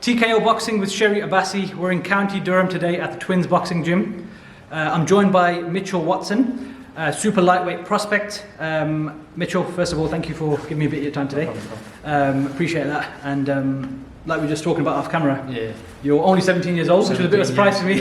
TKO Boxing with Sherry Abbasi. We're in County Durham today at the Twins Boxing Gym. I'm joined by Mitchell Watson, super lightweight prospect. Mitchell, first of all, thank you for giving me a bit of your time today. Appreciate that. And like we were just talking about off camera, you're only 17 years old, which was a bit of a surprise to me.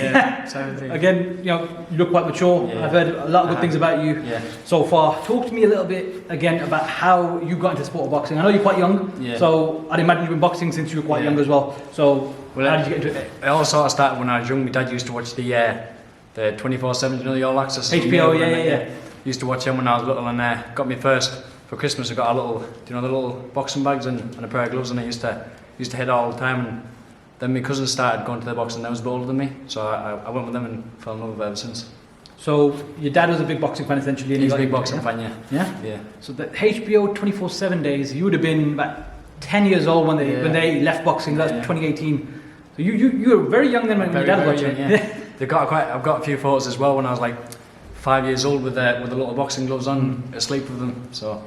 Again, you look quite mature. I've heard a lot of good things about you so far. Talk to me a little bit again about how you got into the sport of boxing. I know you're quite young, so I'd imagine you've been boxing since you were quite young as well. So how did you get into it? It all sort of started when I was young. My dad used to watch the 24/7, you know, the All Access. HBO, yeah. Used to watch him when I was little, and got me first for Christmas. I got a little, the little boxing bags and a pair of gloves, and I used to hit all the time. And then my cousins started going to the boxing. They was a bit older than me, so I went with them and fell in love with it ever since. So your dad was a big boxing fan essentially. And He's a big boxing fan, Yeah. Yeah. So the HBO 24/7 days, you would have been about 10 years old when they left boxing. That's 2018. So you were very young then when your dad was watching. I've got a few photos as well when I was like 5 years old with the little boxing gloves on, asleep with them. So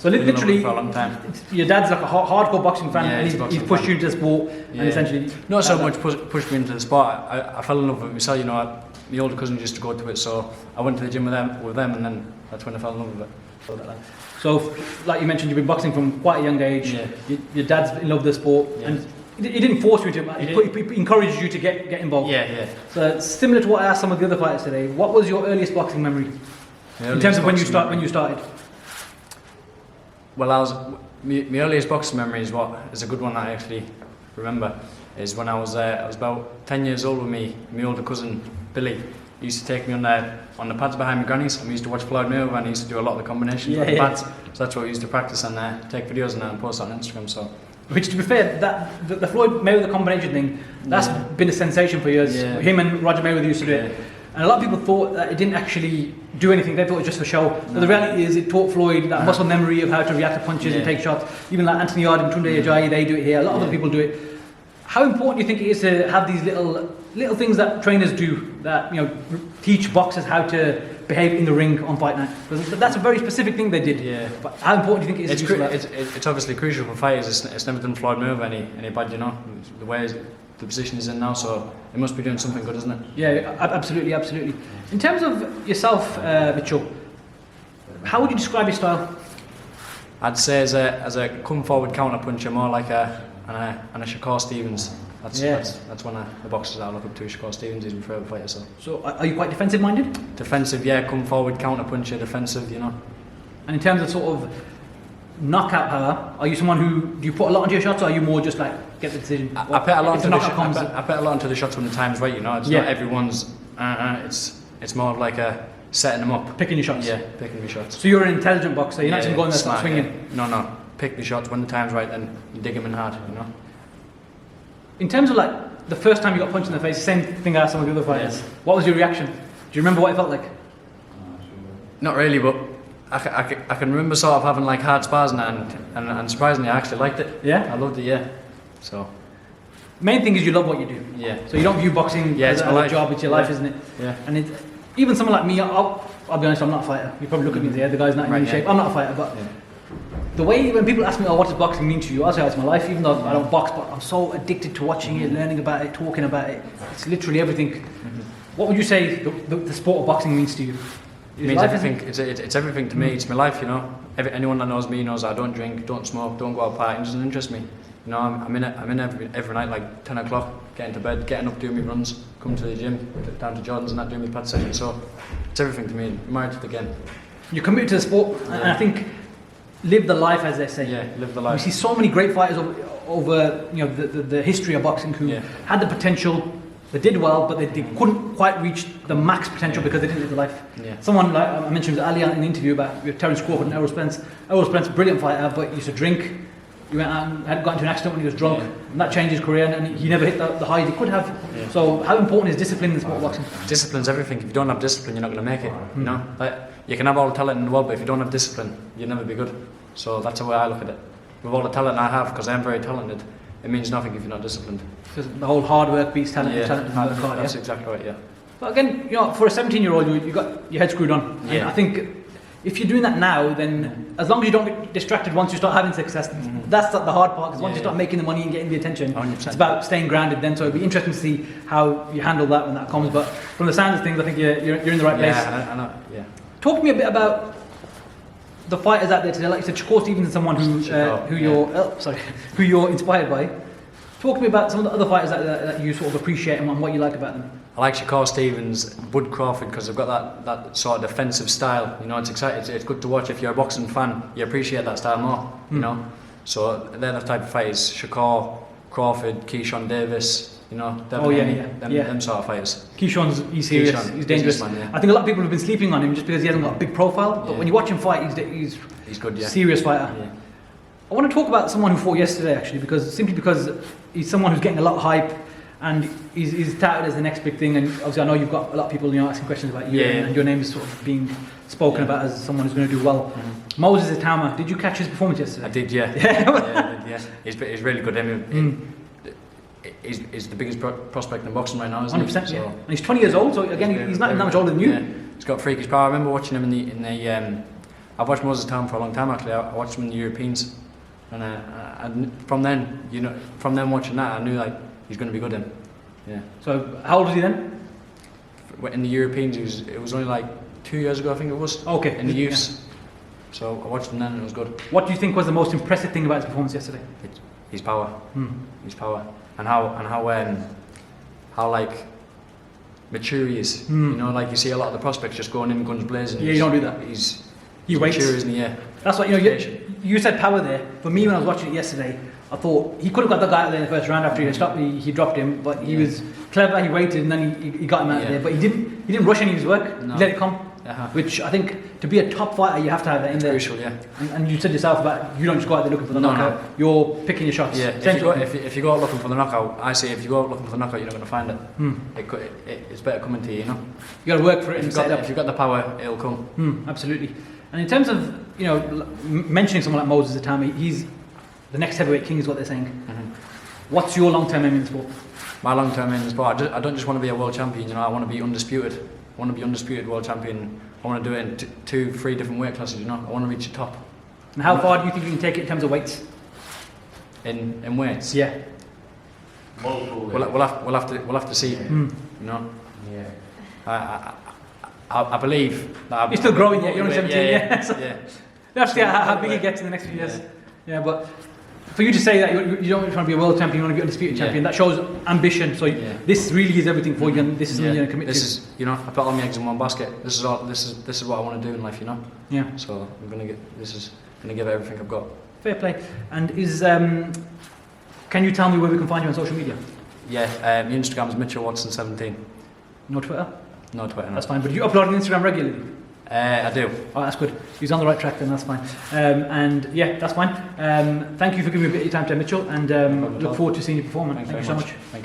literally, for a long time. Your dad's like a hardcore boxing fan, and he's pushed you into the sport, and essentially not so much pushed me into the sport. I fell in love with it myself. You know, my older cousins used to go to it, so I went to the gym with them, and then that's when I fell in love with it. So, like you mentioned, you've been boxing from quite a young age. Yeah. Your dad's in love with the sport, and he didn't force you into it. He encouraged you to get involved. Yeah. So similar to what I asked some of the other fighters today. What was your earliest boxing memory in terms of when you started? Well, my earliest boxing memory is a good one that I actually remember. Is when I was about 10 years old with my older cousin Billy. He used to take me on the pads behind my granny's, and we used to watch Floyd Mayweather, and he used to do a lot of the combinations with the pads. So that's what we used to practice and take videos and post on Instagram. So. Which, to be fair, the Floyd Mayweather combination thing, that's been a sensation for years. Yeah. Him and Roger Mayweather used to do it. And a lot of people thought that it didn't actually do anything, they thought it was just for show. But the reality is it taught Floyd that muscle memory of how to react to punches and take shots. Even like Anthony Yarde and Tunde Ajayi, they do it here. A lot of other people do it. How important do you think it is to have these little things that trainers do that teach boxers how to behave in the ring on fight night? Because that's a very specific thing they did. Yeah. But how important do you think it is? It's obviously crucial for fighters. It's never done Floyd Mayweather any bad, the way the position he's in now. So it must be doing something good, isn't it? Yeah, absolutely. In terms of yourself, Mitchell, how would you describe your style? I'd say as a come forward counter puncher, more like a Shakur Stevens. That's one of the boxers that I look up to. Shakur Stevens, he's my favourite fighter. So are you quite defensive minded? Defensive, yeah. Come forward counter puncher, defensive, And in terms of sort of knockout power, are you someone do you put a lot into your shots, or are you more just like get the decision? I put a lot into the shots when the time's right. It's not everyone's. It's more of like a setting them up, picking your shots. Yeah, picking your shots. So you're an intelligent boxer. You're not just going there start swinging. Yeah. No. Pick the shots when the time's right, then you dig them in hard. In terms of like the first time you got punched in the face, same thing as some of the other fighters. Yeah. What was your reaction? Do you remember what it felt like? Not really, but I can remember sort of having like hard spars and surprisingly I actually liked it. Yeah? I loved it, yeah. So main thing is you love what you do. Yeah. So you don't view boxing as a job, it's your life, isn't it? Yeah. And even someone like me, I'll be honest, I'm not a fighter. You probably look at me and say, the guy's not in any shape. I'm not a fighter, but the way when people ask me, what does boxing mean to you? I'll say it's my life, even though I don't box, but I'm so addicted to watching it, learning about it, talking about it. It's literally everything. What would you say the sport of boxing means to you? It means everything. It's everything to me. It's my life, Anyone that knows me knows I don't drink, don't smoke, don't go out partying. It doesn't interest me. I'm in every night like 10 o'clock, getting to bed, getting up, doing my runs, coming to the gym, down to Jordan's and that, doing my pad session. So it's everything to me. I'm married to the game. You're committed to the sport, and I think live the life, as they say. Yeah, live the life. We see so many great fighters over the history of boxing who had the potential, they did well, but they couldn't quite reach the max potential because they didn't live the life. Yeah. Someone like I mentioned was Ali in an interview about Terence Crawford and Errol Spence. Errol Spence, brilliant fighter, but he used to drink. He went out and got into an accident when he was drunk, and that changed his career, and he never hit the height he could have. Yeah. So how important is discipline in the sport of boxing? Discipline's everything. If you don't have discipline, you're not going to make it. Like, you can have all the talent in the world, but if you don't have discipline, you'll never be good. So that's the way I look at it. With all the talent I have, because I'm very talented, it means nothing if you're not disciplined. Because the whole hard work beats talent. That's exactly right. Yeah. But again, for a 17-year-old, you got your head screwed on. Yeah. And I think if you're doing that now, then as long as you don't get distracted once you start having success, that's the hard part. Because once you start making the money and getting the attention, 100%. it's about staying grounded. Then, so it'll be interesting to see how you handle that when that comes. But from the sound of things, I think you're in the right place. Yeah, I know. Yeah. Talk to me a bit about the fighters out there today. Like you said, Shakur Stevens is someone who you're inspired by. Talk to me about some of the other fighters that you sort of appreciate and what you like about them. I like Shakur Stevens, Bud Crawford, because they've got that sort of defensive style. You know, it's exciting. It's good to watch. If you're a boxing fan, you appreciate that style more. You know, so they're the type of fighters. Shakur, Crawford, Keyshawn Davis. You know, them sort of fighters. He's serious. He's dangerous. Man, yeah. I think a lot of people have been sleeping on him just because he hasn't got a big profile. But when you watch him fight, he's good. Yeah. Serious fighter. Yeah. I want to talk about someone who fought yesterday actually, because he's someone who's getting a lot of hype. And he's touted as the next big thing, and obviously I know you've got a lot of people asking questions about you, and your name is sort of being spoken about as someone who's going to do well. Moses Itama, did you catch his performance yesterday? I did, yeah. He's really good. He's the biggest prospect in boxing right now, isn't 100%, he? yeah. And he's 20 years old, so again, he's not even that much older than you. Yeah. He's got freakish power. I remember watching him in the I've watched Moses Itama for a long time actually. I watched him in the Europeans, and from then watching that, I knew like he's going to be good then. Yeah. So how old was he then? In the Europeans, it was only like 2 years ago, I think it was. Okay. In the youths. So I watched him then and it was good. What do you think was the most impressive thing about his performance yesterday? His power. His power. And how like mature he is. You know, like you see a lot of the prospects just going in guns blazing. Yeah, you don't do that. He waits. Mature, isn't he? Yeah. That's what you said power there. For me, when I was watching it yesterday, I thought he could have got the guy out there in the first round after he dropped him, but he was clever. He waited and then he got him out there. But he didn't rush any of his work. No. He let it come, which I think to be a top fighter you have to have that in there. Crucial, yeah. And you said yourself about you don't just go out there looking for the knockout. No. You're picking your shots. Yeah. If you go out looking for the knockout, I say if you go out looking for the knockout, you're not going to find it. It's better coming to you. You know. You got to work for it and set it up. If you've got the power, it'll come. Absolutely. And in terms of mentioning someone like Moses Itama, he's the next heavyweight king is what they're saying. What's your long-term aim in the sport? My long-term aim in the sport, I don't just want to be a world champion. You know, I want to be undisputed. I want to be undisputed world champion. I want to do it in 2-3 different weight classes. You know, I want to reach the top. And how far do you think you can take it in terms of weights? In weights? Yeah. We'll have to see. You know. Yeah. I believe that you're still growing yet. You're only 17. Yeah. We'll have to see how big you get in the next few years. Yeah, but for you to say that you don't want to be a world champion, you want to be an undisputed champion, that shows ambition. So this really is everything for you, and this is something you're going to commit to. This is, I put all my eggs in one basket. This is what I want to do in life, you know. Yeah. So I'm gonna give it everything I've got. Fair play. And can you tell me where we can find you on social media? Yeah, my Instagram is Mitchell Watson 17. No Twitter? No Twitter. No. That's fine. But do you upload on Instagram regularly? I do. Oh, that's good. He's on the right track then, that's fine. And yeah, that's fine. Thank you for giving me a bit of your time today, Mitchell, and look forward to seeing you perform. Thank you so much.